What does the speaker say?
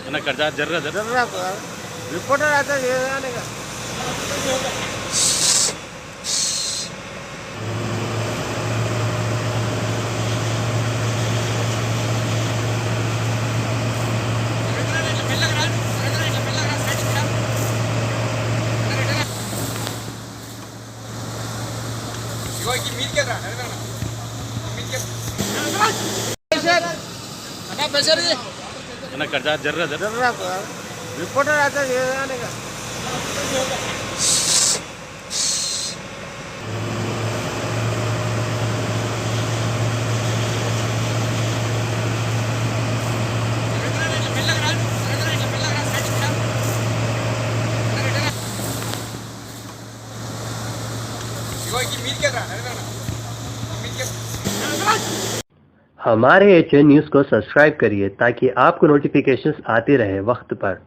అన్న కర్జా జర్ర రిపోర్టర్ అయితే అన్న కర్జా జర్ర రిపోర్టర్ అయితే हमारे HN न्यूज़ को सब्सक्राइब करिए ताकि आपको नोटिफिकेशंस आते रहे वक्त पर।